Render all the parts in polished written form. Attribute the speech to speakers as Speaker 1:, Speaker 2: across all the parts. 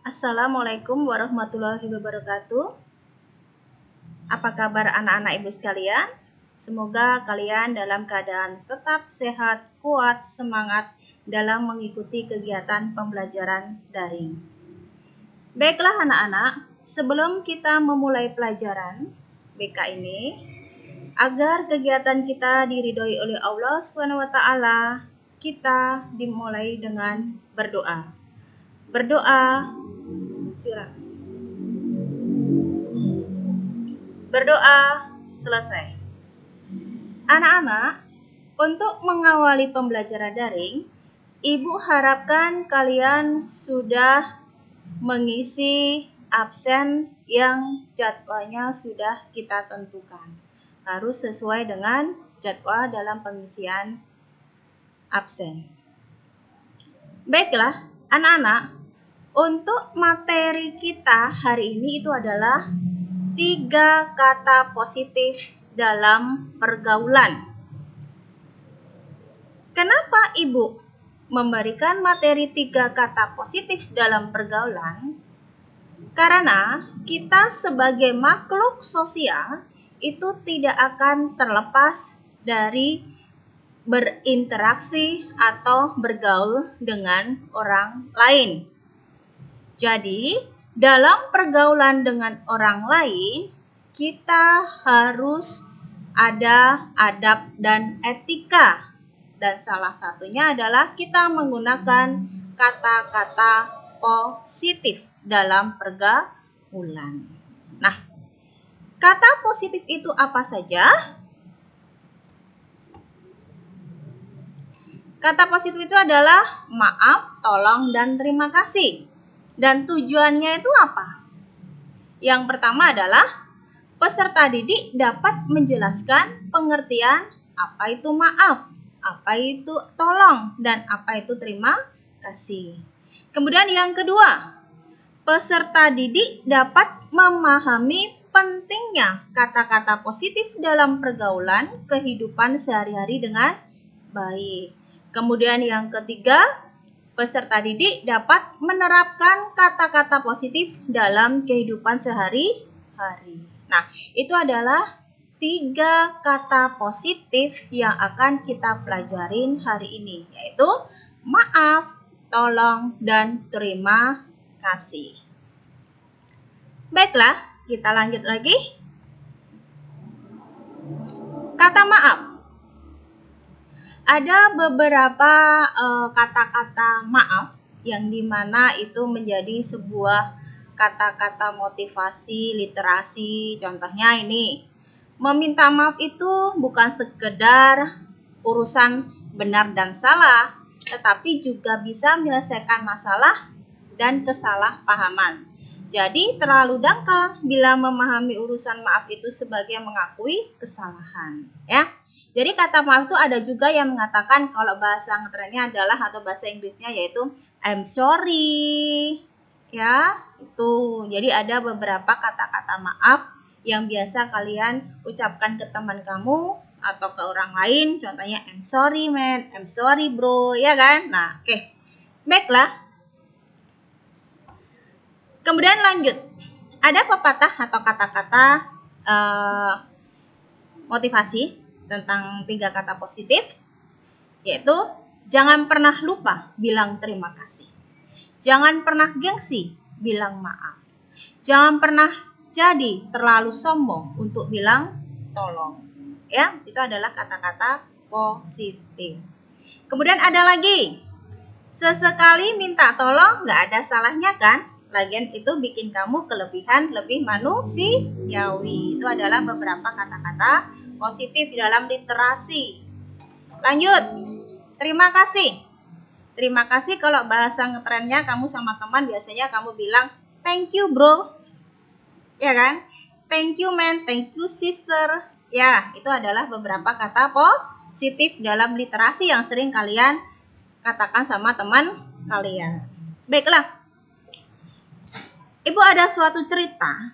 Speaker 1: Assalamualaikum warahmatullahi wabarakatuh. Apa kabar anak-anak ibu sekalian? Semoga kalian dalam keadaan tetap sehat, kuat, semangat dalam mengikuti kegiatan pembelajaran daring. Baiklah anak-anak, sebelum kita memulai pelajaran BK ini, agar kegiatan kita diridhoi oleh Allah SWT, kita dimulai dengan berdoa. Berdoa, silakan. Berdoa selesai. Anak-anak, untuk mengawali pembelajaran daring, Ibu harapkan kalian sudah mengisi absen yang jadwalnya sudah kita tentukan. Harus sesuai dengan jadwal dalam pengisian absen. Baiklah, anak-anak, untuk materi kita hari ini itu adalah 3 kata positif dalam pergaulan. Kenapa Ibu memberikan materi 3 kata positif dalam pergaulan? Karena kita sebagai makhluk sosial itu tidak akan terlepas dari berinteraksi atau bergaul dengan orang lain. Jadi, dalam pergaulan dengan orang lain, kita harus ada adab dan etika. Dan salah satunya adalah kita menggunakan kata-kata positif dalam pergaulan. Nah, kata positif itu apa saja? Kata positif itu adalah maaf, tolong, dan terima kasih. Dan tujuannya itu apa? Yang pertama adalah peserta didik dapat menjelaskan pengertian apa itu maaf, apa itu tolong, dan apa itu terima kasih. Kemudian yang kedua, peserta didik dapat memahami pentingnya kata-kata positif dalam pergaulan kehidupan sehari-hari dengan baik. Kemudian yang ketiga, peserta didik dapat menerapkan kata-kata positif dalam kehidupan sehari-hari. Nah, itu adalah 3 kata positif yang akan kita pelajarin hari ini, yaitu maaf, tolong, dan terima kasih. Baiklah, kita lanjut lagi. Kata maaf. Ada beberapa kata-kata maaf yang dimana itu menjadi sebuah kata-kata motivasi, literasi. Contohnya ini, meminta maaf itu bukan sekedar urusan benar dan salah, tetapi juga bisa menyelesaikan masalah dan kesalahpahaman. Jadi terlalu dangkal bila memahami urusan maaf itu sebagai mengakui kesalahan, ya. Jadi kata maaf itu ada juga yang mengatakan kalau bahasa ngetrennya adalah atau bahasa Inggrisnya yaitu I'm sorry. Ya, itu. Jadi ada beberapa kata-kata maaf yang biasa kalian ucapkan ke teman kamu atau ke orang lain. Contohnya I'm sorry man, I'm sorry bro, ya kan? Nah, oke. Baiklah. Kemudian lanjut. Ada pepatah atau kata-kata motivasi tentang 3 kata positif, yaitu jangan pernah lupa bilang terima kasih, jangan pernah gengsi bilang maaf, jangan pernah jadi terlalu sombong untuk bilang tolong. Ya, itu adalah kata-kata positif. Kemudian ada lagi, sesekali minta tolong nggak ada salahnya kan? Lagian itu bikin kamu kelebihan lebih manusiawi. Itu adalah beberapa kata-kata positif dalam literasi. Lanjut, terima kasih. Terima kasih kalau bahasa ngetrennya kamu sama teman biasanya kamu bilang thank you bro, ya kan? Thank you man, thank you sister. Ya, itu adalah beberapa kata positif dalam literasi yang sering kalian katakan sama teman kalian. Baiklah, Ibu ada suatu cerita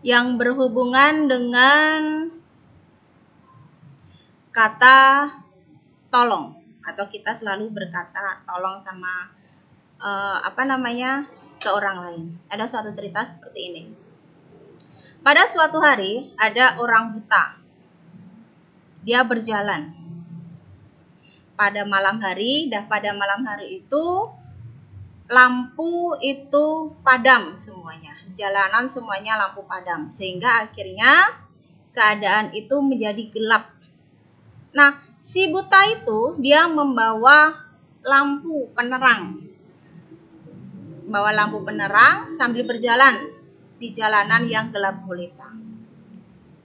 Speaker 1: yang berhubungan dengan kata tolong, atau kita selalu berkata tolong sama ke orang lain. Ada suatu cerita seperti ini. Pada suatu hari ada orang buta. Dia berjalan. Pada malam hari itu lampu itu padam semuanya. Jalanan semuanya lampu padam. Sehingga akhirnya keadaan itu menjadi gelap. Nah, si buta itu dia membawa lampu penerang. Sambil berjalan di jalanan yang gelap gulita.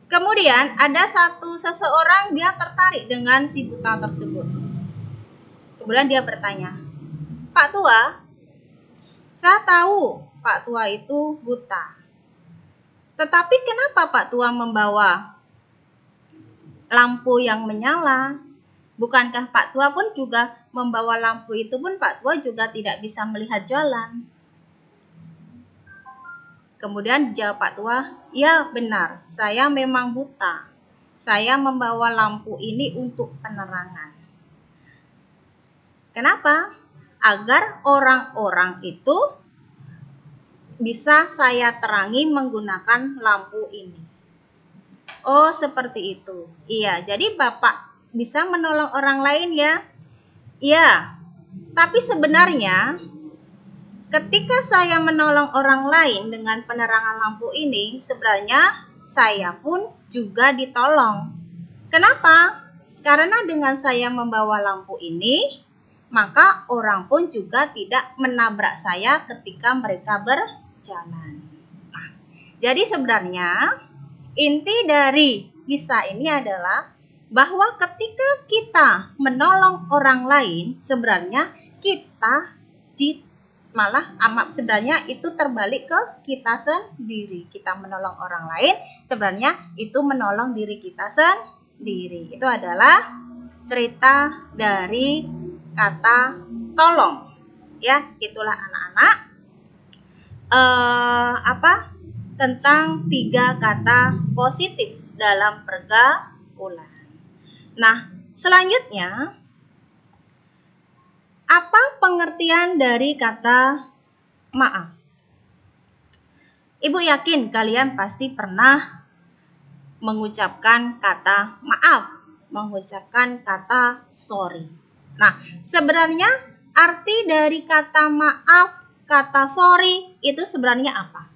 Speaker 1: Kemudian ada seseorang dia tertarik dengan si buta tersebut. Kemudian dia bertanya, "Pak Tua, saya tahu Pak Tua itu buta. Tetapi kenapa Pak Tua membawa lampu yang menyala? Bukankah Pak Tua pun juga membawa lampu itu pun Pak Tua juga tidak bisa melihat jalan?" Kemudian jawab Pak Tua, "Ya benar, saya memang buta. Saya membawa lampu ini untuk penerangan. Kenapa? Agar orang-orang itu bisa saya terangi menggunakan lampu ini." Oh, seperti itu. Iya, jadi Bapak bisa menolong orang lain ya? Iya, tapi sebenarnya ketika saya menolong orang lain dengan penerangan lampu ini, sebenarnya saya pun juga ditolong. Kenapa? Karena dengan saya membawa lampu ini, maka orang pun juga tidak menabrak saya ketika mereka berjalan. Nah, jadi sebenarnya inti dari kisah ini adalah bahwa ketika kita menolong orang lain, sebenarnya kita sebenarnya itu terbalik ke kita sendiri. Kita menolong orang lain, sebenarnya itu menolong diri kita sendiri. Itu adalah cerita dari kata tolong. Ya, itulah anak-anak tentang 3 kata positif dalam pergaulan. Nah, selanjutnya apa pengertian dari kata maaf? Ibu yakin kalian pasti pernah mengucapkan kata maaf, mengucapkan kata sorry. Nah, sebenarnya arti dari kata maaf, kata sorry itu sebenarnya apa?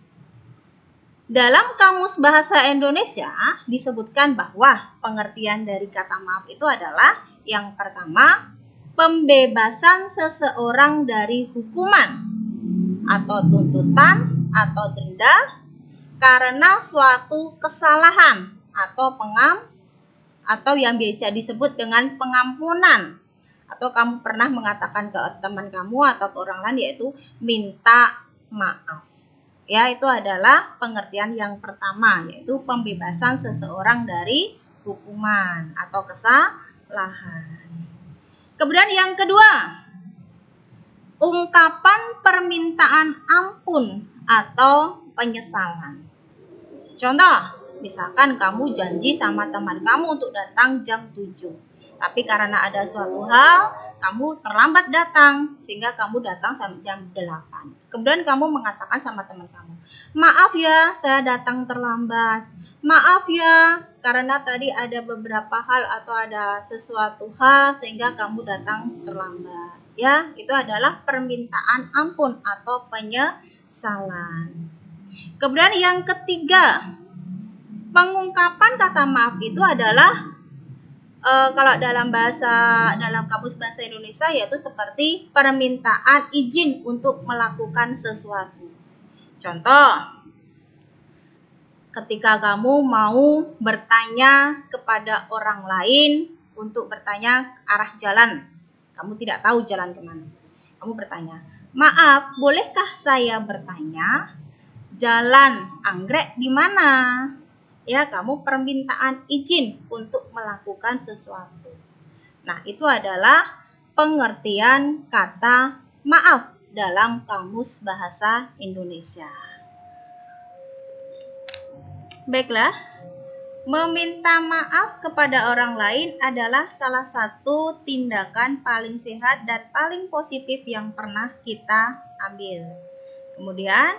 Speaker 1: Dalam Kamus Bahasa Indonesia disebutkan bahwa pengertian dari kata maaf itu adalah yang pertama, pembebasan seseorang dari hukuman atau tuntutan atau denda karena suatu kesalahan atau yang biasa disebut dengan pengampunan, atau kamu pernah mengatakan ke teman kamu atau ke orang lain yaitu minta maaf. Ya, itu adalah pengertian yang pertama, yaitu pembebasan seseorang dari hukuman atau kesalahan. Kemudian yang kedua, ungkapan permintaan ampun atau penyesalan. Contoh, misalkan kamu janji sama teman kamu untuk datang jam 7. Tapi karena ada suatu hal, kamu terlambat datang sehingga kamu datang sampai jam 8. Kemudian kamu mengatakan sama teman kamu, "Maaf ya, saya datang terlambat. Maaf ya, karena tadi ada beberapa hal atau ada sesuatu hal sehingga kamu datang terlambat." Ya, itu adalah permintaan ampun atau penyesalan. Kemudian yang ketiga, pengungkapan kata maaf itu adalah kalau dalam Kamus Bahasa Indonesia yaitu seperti permintaan izin untuk melakukan sesuatu. Contoh, ketika kamu mau bertanya kepada orang lain untuk bertanya arah jalan, kamu tidak tahu jalan kemana. Kamu bertanya, "Maaf, bolehkah saya bertanya jalan anggrek di mana?" Ya, kamu permintaan izin untuk melakukan sesuatu. Nah, itu adalah pengertian kata maaf dalam Kamus Bahasa Indonesia. Baiklah, Meminta maaf kepada orang lain adalah salah satu tindakan paling sehat dan paling positif yang pernah kita ambil. Kemudian,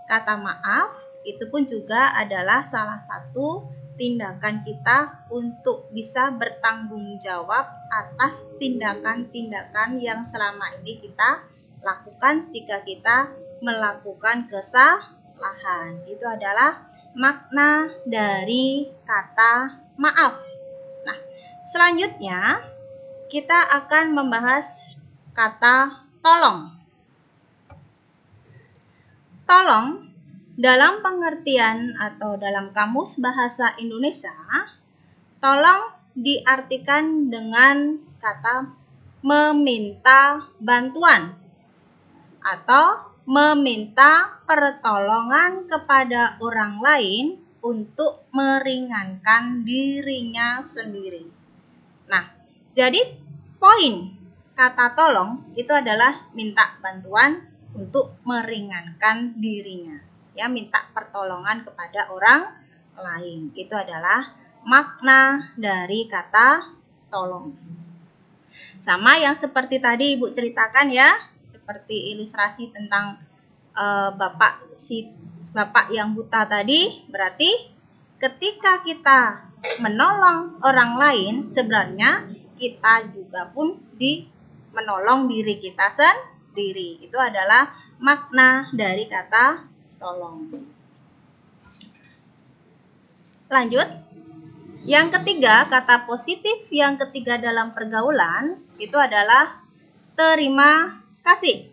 Speaker 1: kata maaf itu pun juga adalah salah satu tindakan kita untuk bisa bertanggung jawab atas tindakan-tindakan yang selama ini kita lakukan jika kita melakukan kesalahan. Itu adalah makna dari kata maaf. Nah, selanjutnya kita akan membahas kata tolong. Tolong dalam pengertian atau dalam kamus bahasa Indonesia, tolong diartikan dengan kata meminta bantuan atau meminta pertolongan kepada orang lain untuk meringankan dirinya sendiri. Nah, jadi poin kata tolong itu adalah minta bantuan untuk meringankan dirinya. Ya, minta pertolongan kepada orang lain. Itu adalah makna dari kata tolong. Sama yang seperti tadi Ibu ceritakan ya, seperti ilustrasi tentang bapak yang buta tadi, berarti ketika kita menolong orang lain, sebenarnya kita juga pun menolong diri kita sendiri. Itu adalah makna dari kata tolong. Lanjut. Yang ketiga, kata positif yang ketiga dalam pergaulan itu adalah terima kasih.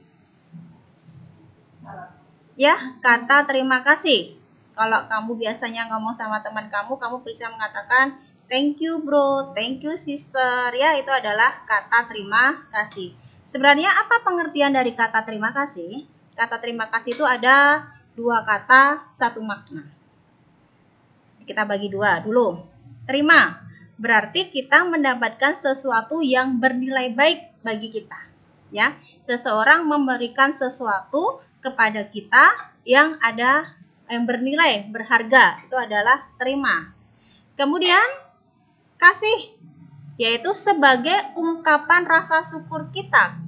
Speaker 1: Ya, kata terima kasih. Kalau kamu biasanya ngomong sama teman kamu bisa mengatakan thank you bro, thank you sister. Ya, itu adalah kata terima kasih. Sebenarnya apa pengertian dari kata terima kasih? Kata terima kasih itu ada dua kata, satu makna. Kita bagi dua dulu. Terima, berarti kita mendapatkan sesuatu yang bernilai baik bagi kita. Ya, seseorang memberikan sesuatu kepada kita yang bernilai, berharga, itu adalah terima. Kemudian kasih, yaitu sebagai ungkapan rasa syukur kita.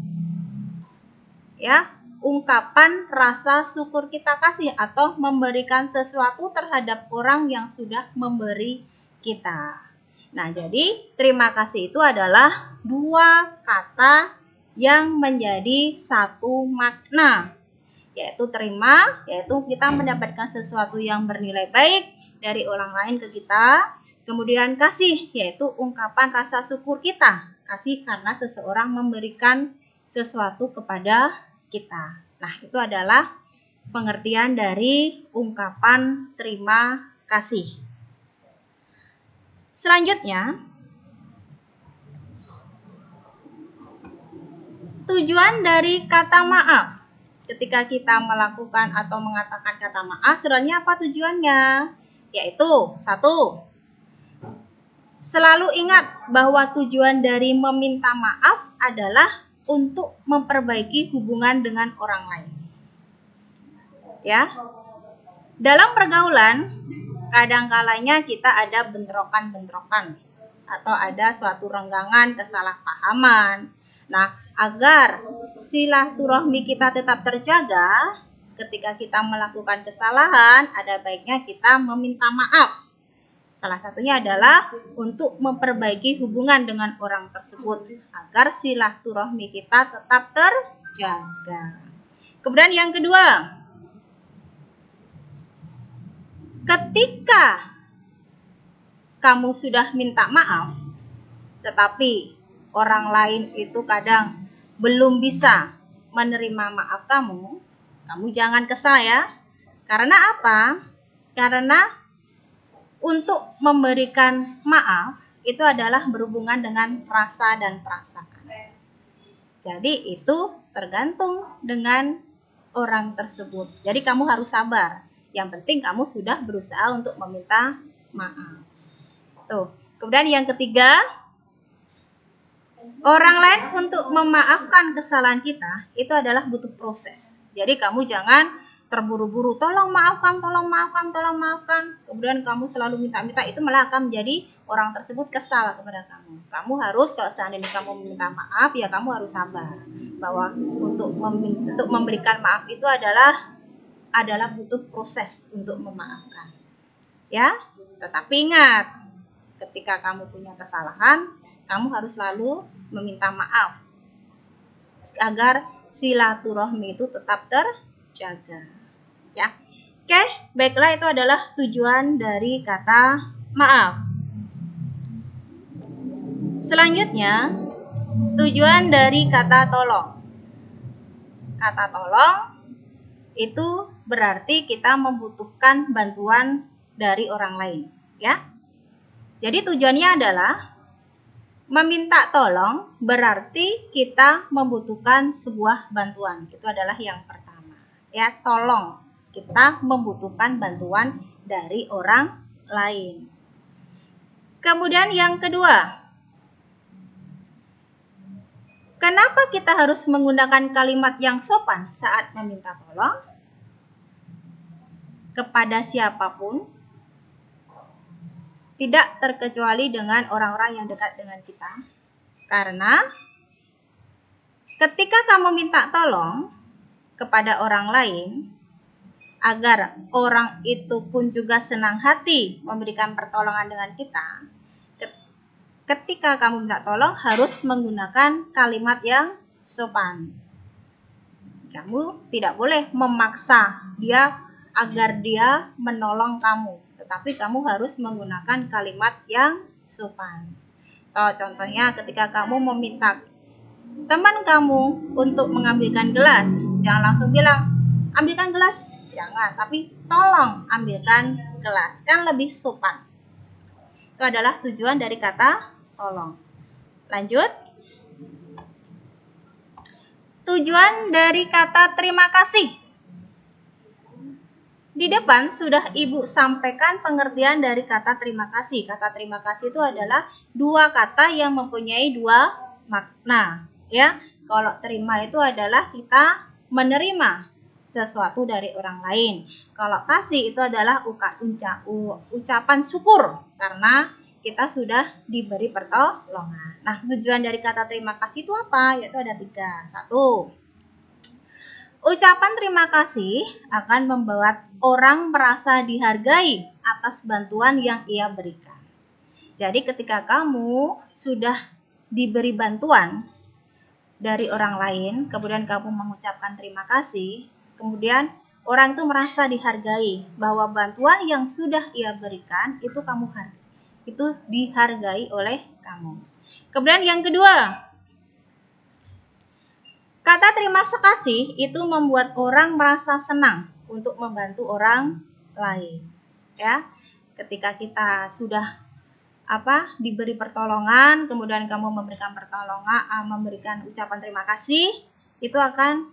Speaker 1: Ya, ungkapan rasa syukur kita kasih atau memberikan sesuatu terhadap orang yang sudah memberi kita. Nah, jadi terima kasih itu adalah dua kata yang menjadi satu makna, yaitu terima, yaitu kita mendapatkan sesuatu yang bernilai baik dari orang lain ke kita. Kemudian kasih, yaitu ungkapan rasa syukur kita, kasih karena seseorang memberikan sesuatu kepada kita. Nah, itu adalah pengertian dari ungkapan terima kasih. Selanjutnya, tujuan dari kata maaf. Ketika kita melakukan atau mengatakan kata maaf, sebenarnya apa tujuannya? Yaitu, satu, selalu ingat bahwa tujuan dari meminta maaf adalah untuk memperbaiki hubungan dengan orang lain. Ya, dalam pergaulan, kadang-kalanya kita ada bentrokan-bentrokan atau ada suatu renggangan, kesalahpahaman. Nah, agar silaturahmi kita tetap terjaga, ketika kita melakukan kesalahan, ada baiknya kita meminta maaf. Salah satunya adalah untuk memperbaiki hubungan dengan orang tersebut, agar silaturahmi kita tetap terjaga. Kemudian yang kedua, ketika kamu sudah minta maaf, tetapi orang lain itu kadang belum bisa menerima maaf kamu jangan kesal ya. Karena apa? Karena untuk memberikan maaf itu adalah berhubungan dengan rasa dan perasaan. Jadi itu tergantung dengan orang tersebut. Jadi kamu harus sabar. Yang penting kamu sudah berusaha untuk meminta maaf. Tuh. Kemudian yang ketiga, orang lain untuk memaafkan kesalahan kita itu adalah butuh proses. Jadi kamu jangan terburu-buru, tolong maafkan, tolong maafkan, tolong maafkan. Kemudian kamu selalu minta-minta, itu malah akan menjadi orang tersebut kesal kepada kamu. Kamu harus, kalau seandainya kamu meminta maaf, ya kamu harus sabar. Bahwa untuk memberikan maaf itu adalah butuh proses untuk memaafkan. Ya, tetapi ingat, ketika kamu punya kesalahan, kamu harus selalu meminta maaf agar silaturahmi itu tetap terjaga. Ya. Oke, baiklah, itu adalah tujuan dari kata maaf. Selanjutnya, tujuan dari kata tolong. Kata tolong itu berarti kita membutuhkan bantuan dari orang lain, ya. Jadi tujuannya adalah meminta tolong berarti kita membutuhkan sebuah bantuan. Itu adalah yang pertama. Ya, tolong. Kita membutuhkan bantuan dari orang lain. Kemudian yang kedua, kenapa kita harus menggunakan kalimat yang sopan saat meminta tolong? Kepada siapapun, tidak terkecuali dengan orang-orang yang dekat dengan kita. Karena ketika kamu minta tolong kepada orang lain, agar orang itu pun juga senang hati memberikan pertolongan dengan kita, ketika kamu minta tolong harus menggunakan kalimat yang sopan. Kamu tidak boleh memaksa dia agar dia menolong kamu, tetapi kamu harus menggunakan kalimat yang sopan. Contohnya ketika kamu meminta teman kamu untuk mengambilkan gelas, jangan langsung bilang, ambilkan gelas. Jangan, tapi tolong ambilkan gelas. Kan lebih sopan. Itu adalah tujuan dari kata tolong. Lanjut. Tujuan dari kata terima kasih. Di depan sudah Ibu sampaikan pengertian dari kata terima kasih. Kata terima kasih itu adalah dua kata yang mempunyai dua makna. Ya, kalau terima itu adalah kita menerima sesuatu dari orang lain. Kalau kasih itu adalah ucapan syukur karena kita sudah diberi pertolongan. Nah, tujuan dari kata terima kasih itu apa? Yaitu ada 3. 1. Ucapan terima kasih akan membuat orang merasa dihargai atas bantuan yang ia berikan. Jadi ketika kamu sudah diberi bantuan dari orang lain, kemudian kamu mengucapkan terima kasih, kemudian orang itu merasa dihargai bahwa bantuan yang sudah ia berikan itu dihargai oleh kamu. Kemudian yang kedua, kata terima kasih itu membuat orang merasa senang untuk membantu orang lain. Ya, ketika kita sudah diberi pertolongan, kemudian kamu memberikan memberikan ucapan terima kasih, itu akan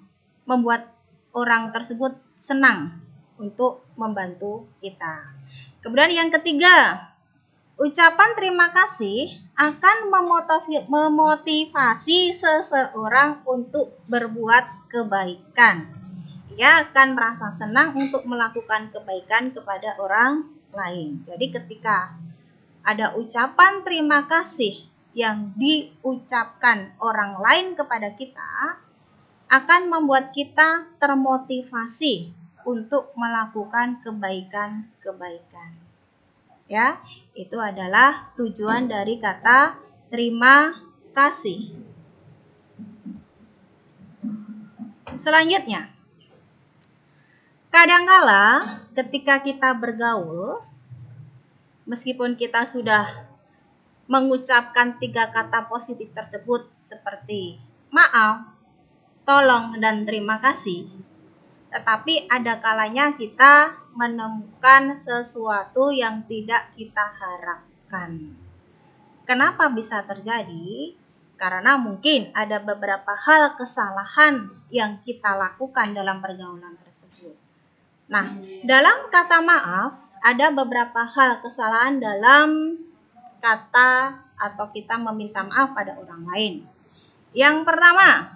Speaker 1: membuat orang tersebut senang untuk membantu kita. Kemudian yang ketiga, ucapan terima kasih akan memotivasi seseorang untuk berbuat kebaikan. Ia akan merasa senang untuk melakukan kebaikan kepada orang lain. Jadi ketika ada ucapan terima kasih yang diucapkan orang lain kepada kita, akan membuat kita termotivasi untuk melakukan kebaikan-kebaikan. Ya, itu adalah tujuan dari kata terima kasih. Selanjutnya, kadangkala ketika kita bergaul, meskipun kita sudah mengucapkan 3 kata positif tersebut seperti maaf, tolong, dan terima kasih, tetapi ada kalanya kita menemukan sesuatu yang tidak kita harapkan. Kenapa bisa terjadi? Karena mungkin ada beberapa hal kesalahan yang kita lakukan dalam pergaulan tersebut. Nah, dalam kata maaf, ada beberapa hal kesalahan dalam kata atau kita meminta maaf pada orang lain. Yang pertama,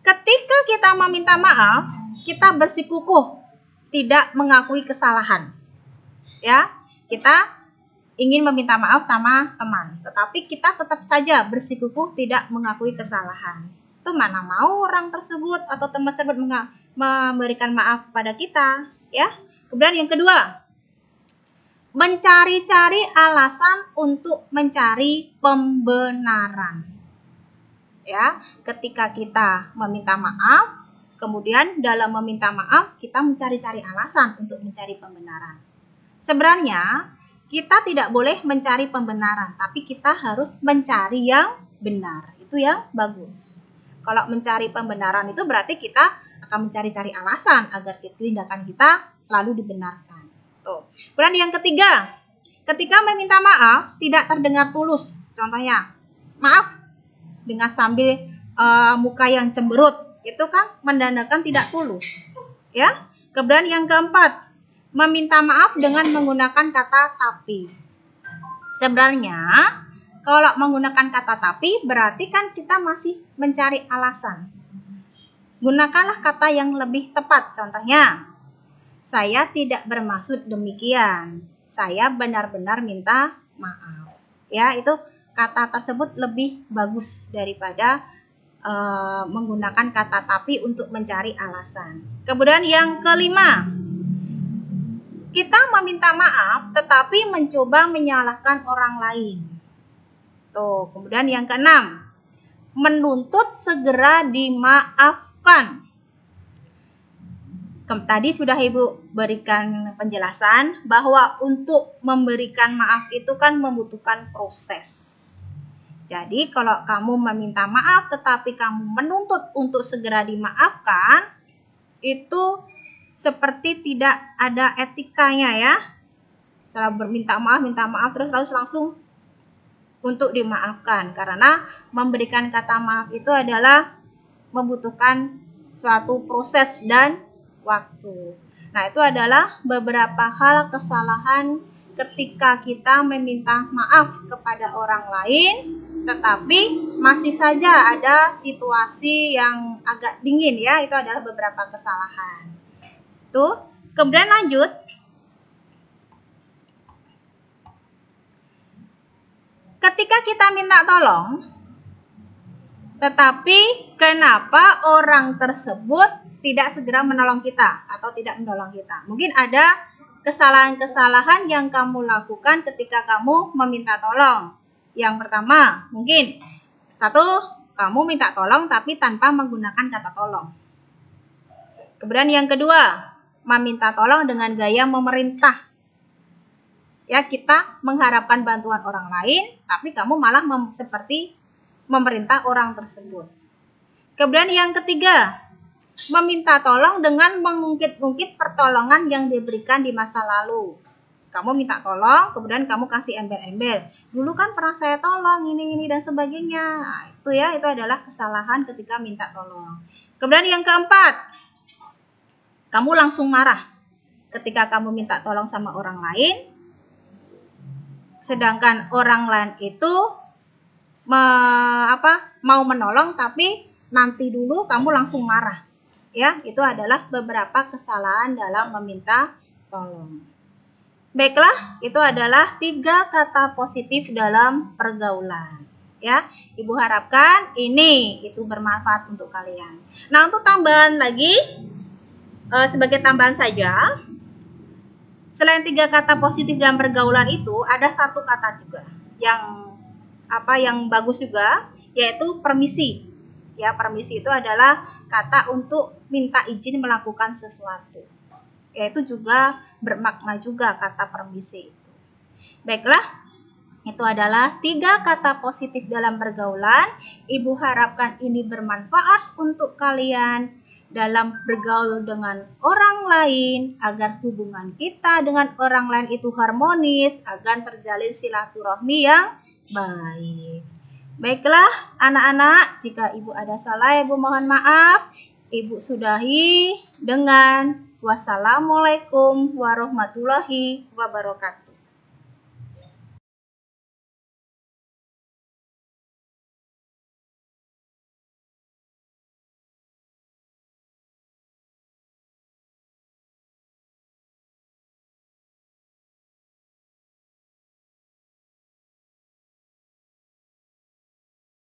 Speaker 1: ketika kita meminta maaf, kita bersikukuh tidak mengakui kesalahan. Ya, kita ingin meminta maaf sama teman, tetapi kita tetap saja bersikukuh tidak mengakui kesalahan. Itu mana mau orang tersebut atau teman tersebut memberikan maaf pada kita, ya. Kemudian yang kedua, mencari-cari alasan untuk mencari pembenaran. Ya, ketika kita meminta maaf, kemudian dalam meminta maaf kita mencari-cari alasan untuk mencari pembenaran. Sebenarnya kita tidak boleh mencari pembenaran, tapi kita harus mencari yang benar. Itu yang bagus. Kalau mencari pembenaran itu berarti kita akan mencari-cari alasan agar tindakan kita selalu dibenarkan. Tuh. Kemudian yang ketiga, ketika meminta maaf tidak terdengar tulus. Contohnya, maaf dengan sambil muka yang cemberut, itu kan menandakan tidak tulus. Ya. Kemudian yang keempat, meminta maaf dengan menggunakan kata tapi. Sebenarnya kalau menggunakan kata tapi berarti kan kita masih mencari alasan. Gunakanlah kata yang lebih tepat. Contohnya, saya tidak bermaksud demikian. Saya benar-benar minta maaf. Ya, itu kata tersebut lebih bagus daripada menggunakan kata tapi untuk mencari alasan. Kemudian yang kelima, kita meminta maaf tetapi mencoba menyalahkan orang lain. Tuh, kemudian yang keenam, menuntut segera dimaafkan. Tadi sudah Ibu berikan penjelasan bahwa untuk memberikan maaf itu kan membutuhkan proses. Jadi kalau kamu meminta maaf tetapi kamu menuntut untuk segera dimaafkan, itu seperti tidak ada etikanya ya. Setelah minta maaf terus langsung untuk dimaafkan. Karena memberikan kata maaf itu adalah membutuhkan suatu proses dan waktu. Nah, itu adalah beberapa hal kesalahan ketika kita meminta maaf kepada orang lain, tetapi masih saja ada situasi yang agak dingin ya. Itu adalah beberapa kesalahan. Tuh, kemudian lanjut. Ketika kita minta tolong, tetapi kenapa orang tersebut tidak segera menolong kita atau tidak menolong kita? Mungkin ada kesalahan-kesalahan yang kamu lakukan ketika kamu meminta tolong. Yang pertama, mungkin satu, kamu minta tolong tapi tanpa menggunakan kata tolong. Kemudian yang kedua, meminta tolong dengan gaya memerintah. Ya, kita mengharapkan bantuan orang lain, tapi kamu malah seperti memerintah orang tersebut. Kemudian yang ketiga, meminta tolong dengan mengungkit-ungkit pertolongan yang diberikan di masa lalu. Kamu minta tolong, kemudian kamu kasih embel-embel. Dulu kan pernah saya tolong, ini dan sebagainya. Nah, itu ya, itu adalah kesalahan ketika minta tolong. Kemudian yang keempat, kamu langsung marah ketika kamu minta tolong sama orang lain, sedangkan orang lain itu mau menolong tapi nanti dulu kamu langsung marah. Ya, itu adalah beberapa kesalahan dalam meminta tolong. Baiklah, itu adalah 3 kata positif dalam pergaulan. Ya, Ibu harapkan ini itu bermanfaat untuk kalian. Nah, untuk tambahan lagi, sebagai tambahan saja, selain 3 kata positif dalam pergaulan itu ada 1 kata juga yang bagus juga, yaitu permisi. Ya, permisi itu adalah kata untuk minta izin melakukan sesuatu. Yaitu juga bermakna juga kata permisi itu. Baiklah, itu adalah 3 kata positif dalam pergaulan. Ibu harapkan ini bermanfaat untuk kalian dalam bergaul dengan orang lain, agar hubungan kita dengan orang lain itu harmonis, agar terjalin silaturahmi yang baik. Baiklah anak-anak, jika Ibu ada salah, Ibu mohon maaf. Ibu sudahi dengan wassalamualaikum warahmatullahi wabarakatuh.